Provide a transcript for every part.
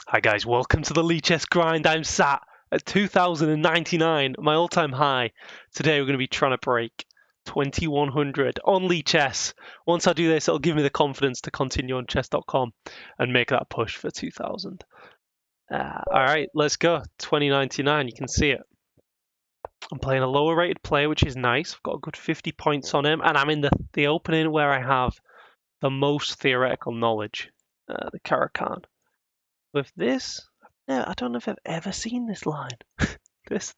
Hi guys, welcome to the Lichess grind. I'm sat at 2099, my all-time high. Today we're going to be trying to break 2100 on Lichess. Once I do this, it'll give me the confidence to continue on chess.com and make that push for 2000. Alright, let's go. 2099, you can see it. I'm playing a lower rated player, which is nice. I've got a good 50 points on him, and I'm in the opening where I have the most theoretical knowledge, the Caracan. With this, I don't know if I've ever seen this line.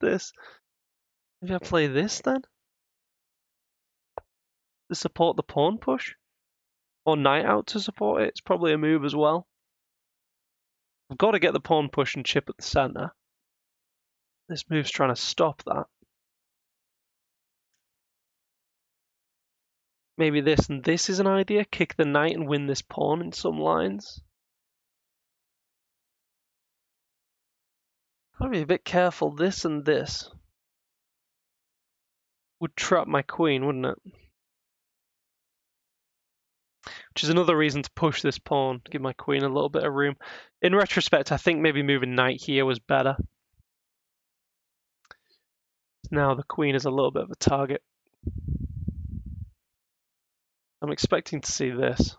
this. Maybe I play this then? To support the pawn push? Or knight out to support it? It's probably a move as well. I've got to get the pawn push and chip at the centre. This move's trying to stop that. Maybe this and this is an idea. Kick the knight and win this pawn in some lines. Gotta be a bit careful. This and this would trap my queen, wouldn't it? Which is another reason to push this pawn, give my queen a little bit of room. In retrospect, I think maybe moving knight here was better. Now the queen is a little bit of a target. I'm expecting to see this.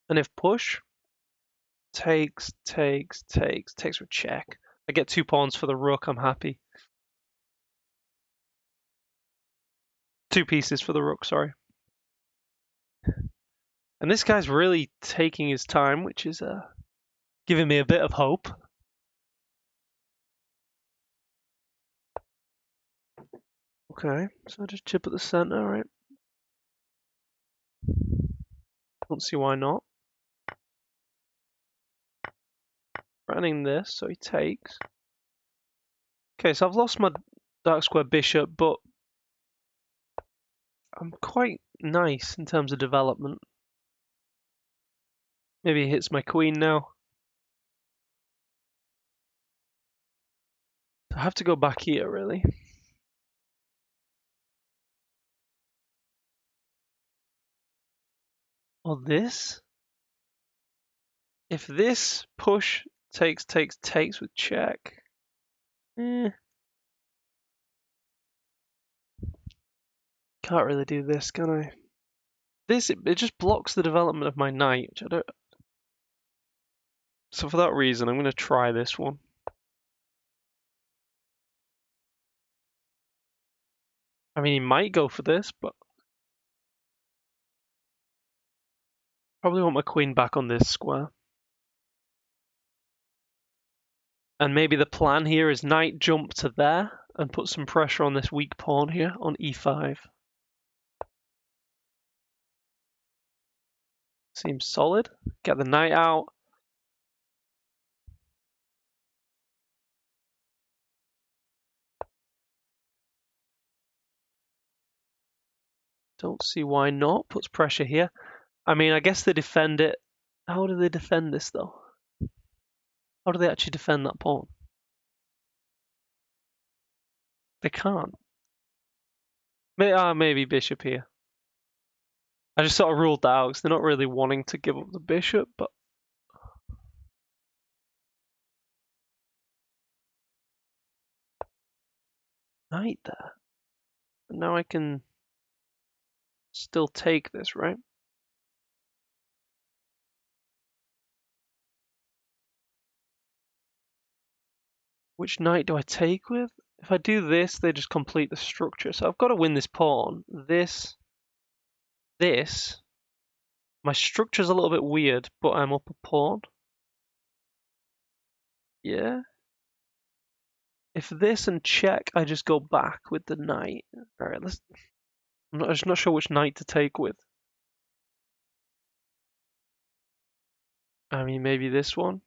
And if push, takes with check. I get 2 pawns for the rook, I'm happy. 2 pieces for the rook, sorry. And this guy's really taking his time, which is giving me a bit of hope. Okay, so I just chip at the center, right? Don't see why not. Running this, so he takes. Okay, so I've lost my dark square bishop, but I'm quite nice in terms of development. Maybe he hits my queen now. I have to go back here, really. Or this? If this push takes with check, can't really do this, can I? This, it just blocks the development of my knight, which I don't... So for that reason, I'm going to try this one. I mean, he might go for this, but... Probably want my queen back on this square. And maybe the plan here is knight jump to there and put some pressure on this weak pawn here on e5. Seems solid. Get the knight out. Don't see why not. Puts pressure here. I mean, I guess they defend it. How do they defend this, though? How do they actually defend that pawn? They can't. Maybe bishop here. I just sort of ruled that out because they're not really wanting to give up the bishop, but... Knight there. But now I can still take this, right? Which knight do I take with? If I do this, they just complete the structure. So I've got to win this pawn. This. My structure's a little bit weird, but I'm up a pawn. Yeah. If this and check, I just go back with the knight. Alright, I'm just not sure which knight to take with. I mean, maybe this one.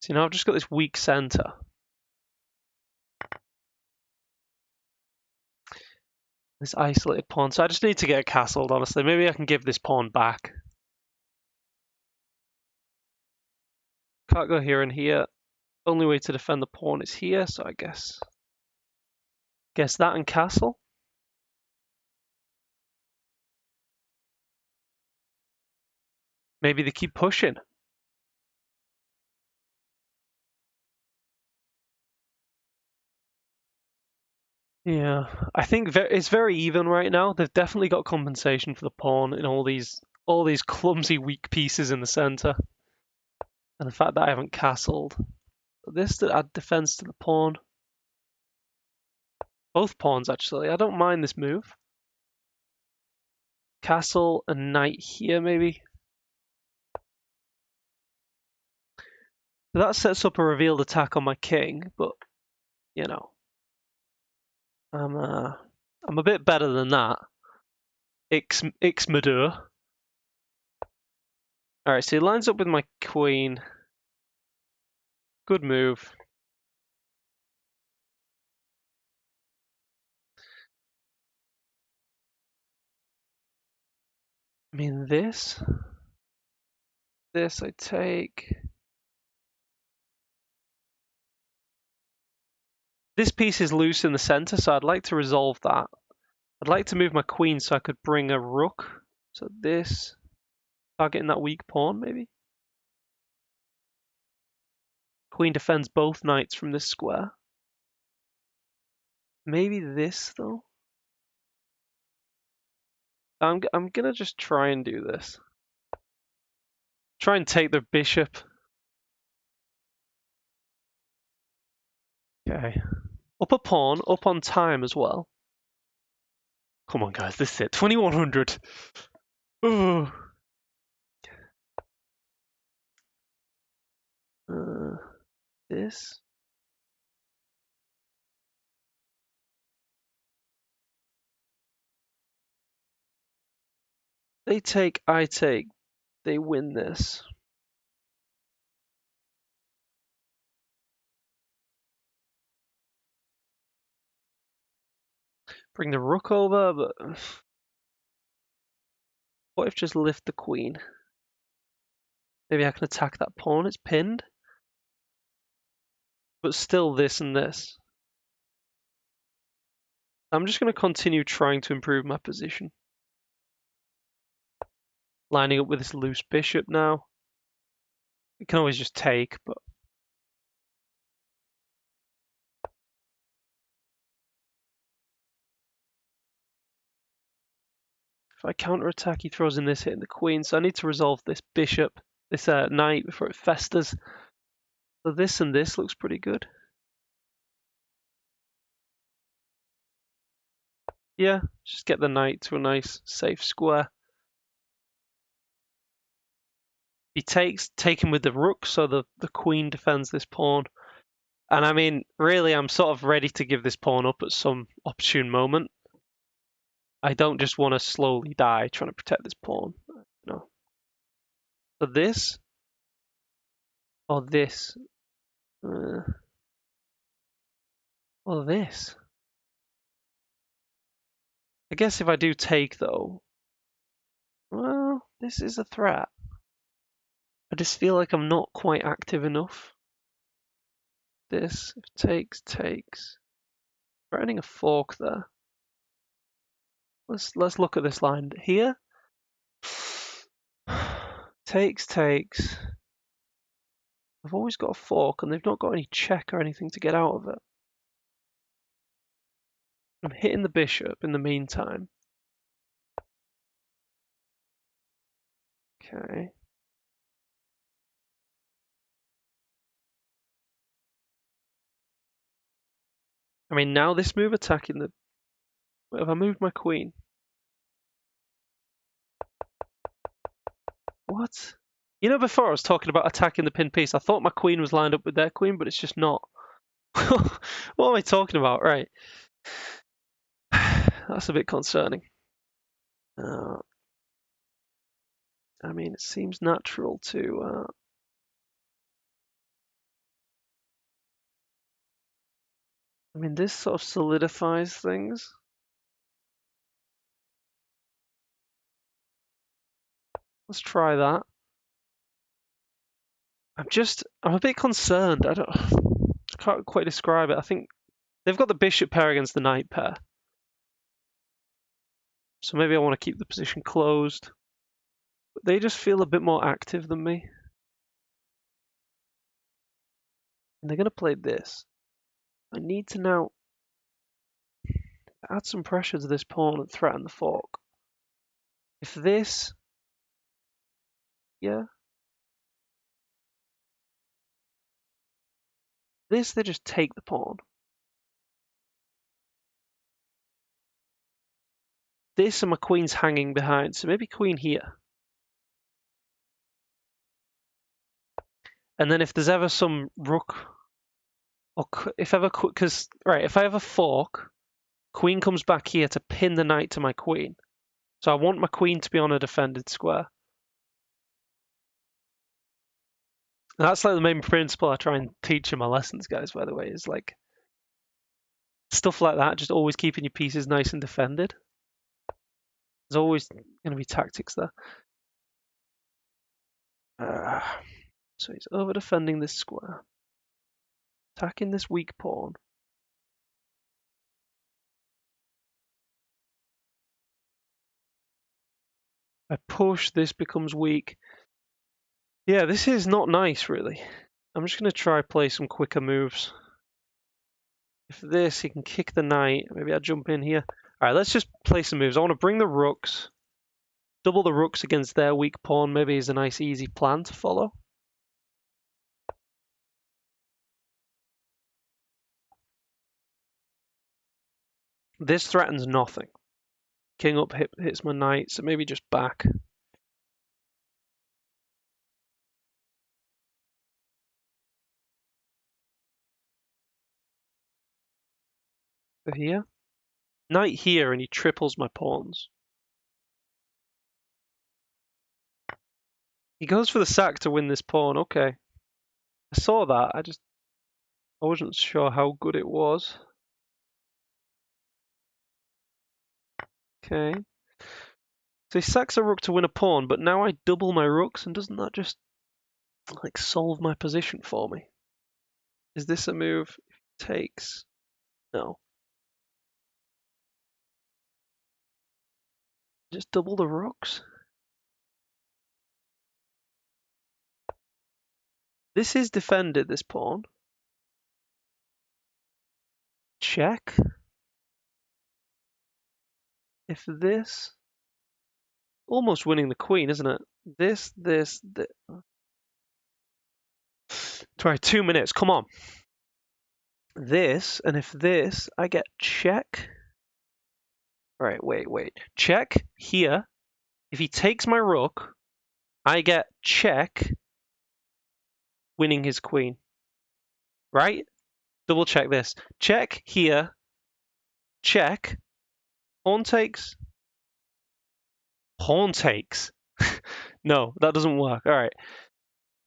See, now I've just got this weak center. This isolated pawn. So I just need to get it castled, honestly. Maybe I can give this pawn back. Can't go here and here. Only way to defend the pawn is here, so I guess that and castle. Maybe they keep pushing. Yeah, I think it's very even right now. They've definitely got compensation for the pawn in all these clumsy weak pieces in the center, and the fact that I haven't castled. This to add defense to the pawn. Both pawns actually. I don't mind this move. Castle and knight here maybe. So that sets up a revealed attack on my king, but you know, I'm a bit better than that. Ixmadur. All right, so he lines up with my queen. Good move. I mean, this I take. This piece is loose in the center, so I'd like to resolve that. I'd like to move my queen so I could bring a rook. So this, targeting that weak pawn, maybe. Queen defends both knights from this square. Maybe this though. I'm gonna just try and do this. Try and take their bishop. Okay. Up a pawn, up on time as well. Come on, guys, this is it. 2100. Ooh. This. They take, I take. They win this. Bring the rook over, but what if just lift the queen? Maybe I can attack that pawn, it's pinned. But still this and this. I'm just going to continue trying to improve my position. Lining up with this loose bishop now. You can always just take, but... If I counterattack, he throws in this, hitting the queen, so I need to resolve this bishop, this knight, before it festers. So this and this looks pretty good. Yeah, just get the knight to a nice, safe square. He takes, taken with the rook, so the queen defends this pawn. And I mean, really, I'm sort of ready to give this pawn up at some opportune moment. I don't just want to slowly die trying to protect this pawn. No. So this, or this, or this. I guess if I do take, though, well, this is a threat. I just feel like I'm not quite active enough. This, if takes, takes. Threatening a fork there. Let's look at this line here. Takes, takes. I've always got a fork, and they've not got any check or anything to get out of it. I'm hitting the bishop in the meantime. Okay. I mean, now this move attacking the... What have I moved my queen? What? You know, before I was talking about attacking the pin piece, I thought my queen was lined up with their queen, but it's just not. What am I talking about? Right. That's a bit concerning. I mean, it seems natural to... I mean, this sort of solidifies things. Let's try that. I'm a bit concerned. I can't quite describe it. I think they've got the bishop pair against the knight pair. So maybe I want to keep the position closed. But they just feel a bit more active than me. And they're going to play this. I need to now add some pressure to this pawn and threaten the fork. If this... Yeah. This, they just take the pawn. This and my queen's hanging behind, so maybe queen here. And then if there's ever some rook, or if ever, because, right, if I have a fork, queen comes back here to pin the knight to my queen. So I want my queen to be on a defended square. And that's like the main principle I try and teach in my lessons, guys, by the way, is like stuff like that, just always keeping your pieces nice and defended. There's always going to be tactics there. So he's over defending this square. Attacking this weak pawn. I push, this becomes weak. Yeah, this is not nice, really. I'm just going to try play some quicker moves. If this, he can kick the knight. Maybe I jump in here. All right, let's just play some moves. I want to bring the rooks. Double the rooks against their weak pawn. Maybe is a nice, easy plan to follow. This threatens nothing. King up hits my knight, so maybe just back. So here. Knight here, and he triples my pawns. He goes for the sack to win this pawn. Okay. I saw that. I wasn't sure how good it was. Okay. So he sacks a rook to win a pawn, but now I double my rooks, and doesn't that just like solve my position for me? Is this a move? If he takes? No. Just double the rooks? This is defended, this pawn. Check. If this... Almost winning the queen, isn't it? This. Try 2 minutes, come on. This, and if this, I get check. Right, wait. Check here. If he takes my rook, I get check, winning his queen. Right? Double check this. Check here. Check. Pawn takes. Pawn takes. No, that doesn't work. All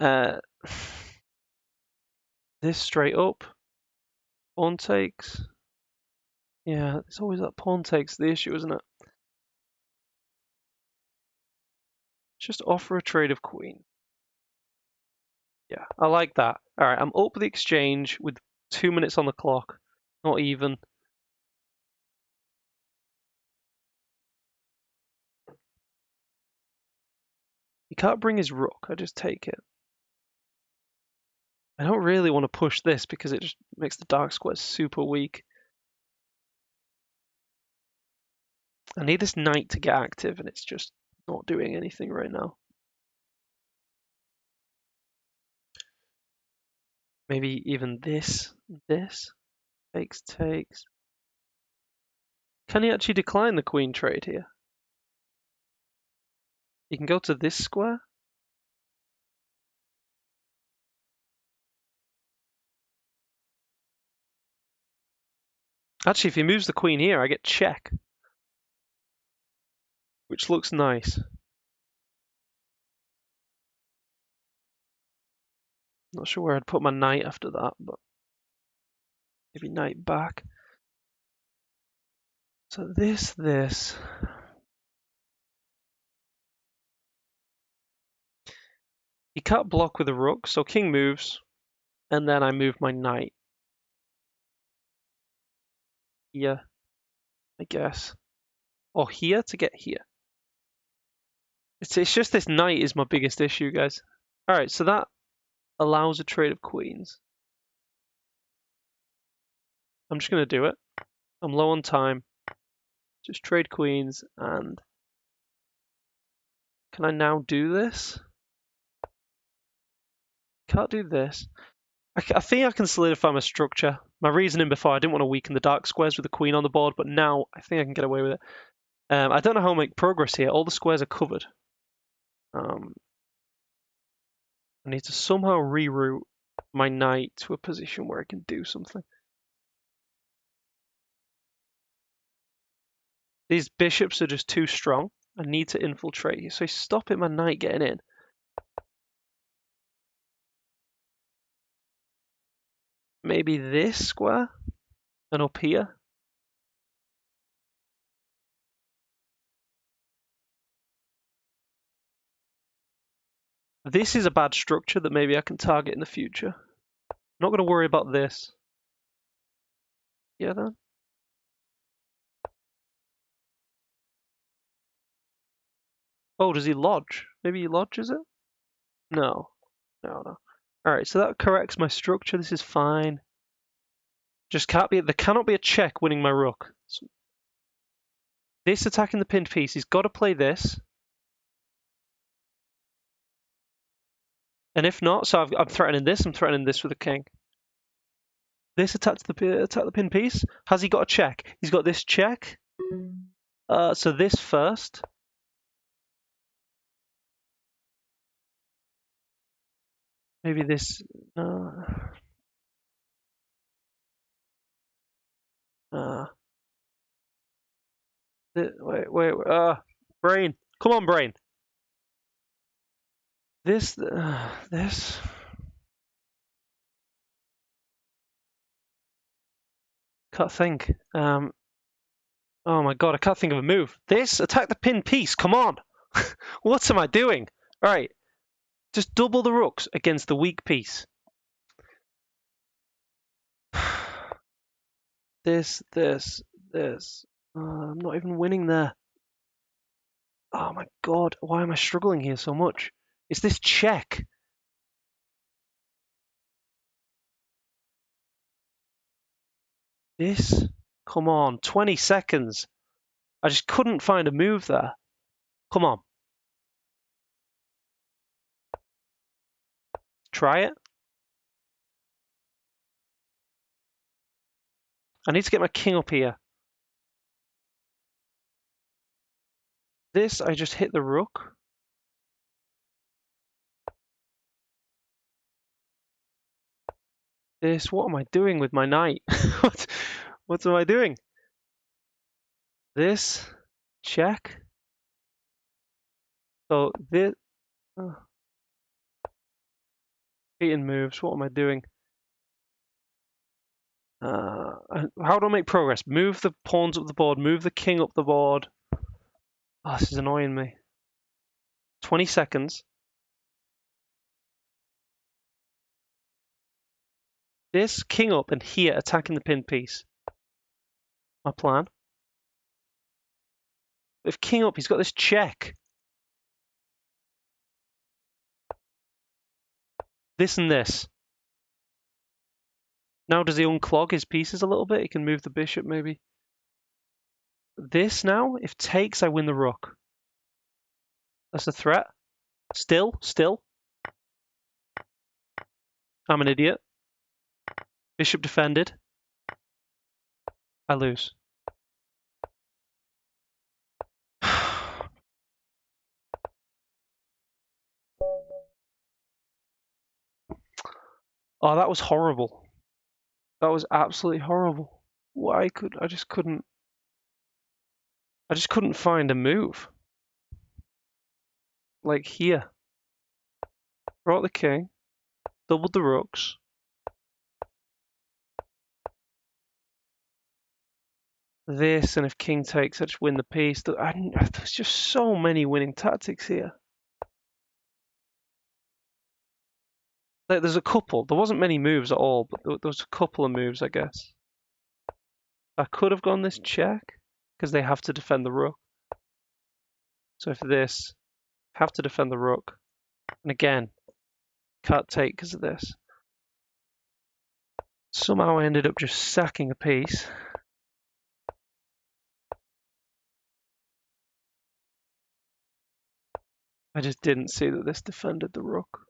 right. This straight up. Pawn takes. Yeah, it's always that pawn takes the issue, isn't it? Just offer a trade of queen. Yeah, I like that. All right, I'm up the exchange with 2 minutes on the clock. Not even. He can't bring his rook. I just take it. I don't really want to push this because it just makes the dark squares super weak. I need this knight to get active, and it's just not doing anything right now. Maybe even this. Takes. Can he actually decline the queen trade here? He can go to this square. Actually, if he moves the queen here, I get check. Which looks nice. Not sure where I'd put my knight after that, but maybe knight back. So this. He can't block with a rook, so king moves, and then I move my knight. Here, I guess. Or here to get here. It's just this knight is my biggest issue, guys. All right, so that allows a trade of queens. I'm just gonna do it. I'm low on time. Just trade queens, and can I now do this? Can't do this. I think I can solidify my structure. My reasoning before, I didn't want to weaken the dark squares with the queen on the board, but now I think I can get away with it. I don't know how to make progress here. All the squares are covered. I need to somehow reroute my knight to a position where I can do something. These bishops are just too strong. I need to infiltrate. So he's stopping my knight getting in. Maybe this square? And up here? This is a bad structure that maybe I can target in the future. I'm not going to worry about this. Yeah, then. Oh, does he lodge? Maybe he lodges it? No. No. Alright, so that corrects my structure. This is fine. Just can't be. There cannot be a check winning my rook. So this attacking the pinned piece, he's got to play this. And if not, so I'm threatening this. I'm threatening this with a king. This attack the pin piece. Has he got a check? He's got this check. So this first. Maybe this. Wait. Brain. Come on, brain. This. Can't think. Oh my god, I can't think of a move. This, attack the pin piece. Come on. What am I doing? All right, just double the rooks against the weak piece. This. I'm not even winning there. Oh my god, why am I struggling here so much? It's this check. This? Come on, 20 seconds. I just couldn't find a move there. Come on. Try it. I need to get my king up here. This, I just hit the rook. This, what am I doing with my knight? What am I doing? This, check. So this, beating moves, what am I doing? How do I make progress? Move the pawns up the board, move the king up the board. Oh, this is annoying me. 20 seconds. This, king up, and here, attacking the pin piece. My plan. If king up, he's got this check. This and this. Now does he unclog his pieces a little bit? He can move the bishop maybe. This now, if takes, I win the rook. That's a threat. Still. I'm an idiot. Bishop defended. I lose. Oh, that was horrible. That was absolutely horrible. I just couldn't find a move. Like here. Brought the king, doubled the rooks. This, and if king takes, I just win the piece. There's just so many winning tactics here. Like, there's a couple. There wasn't many moves at all, but there was a couple of moves, I guess. I could have gone this check, because they have to defend the rook. So if this, Have to defend the rook. And again, can't take because of this. Somehow I ended up just sacking a piece. I just didn't see that this defended the rook.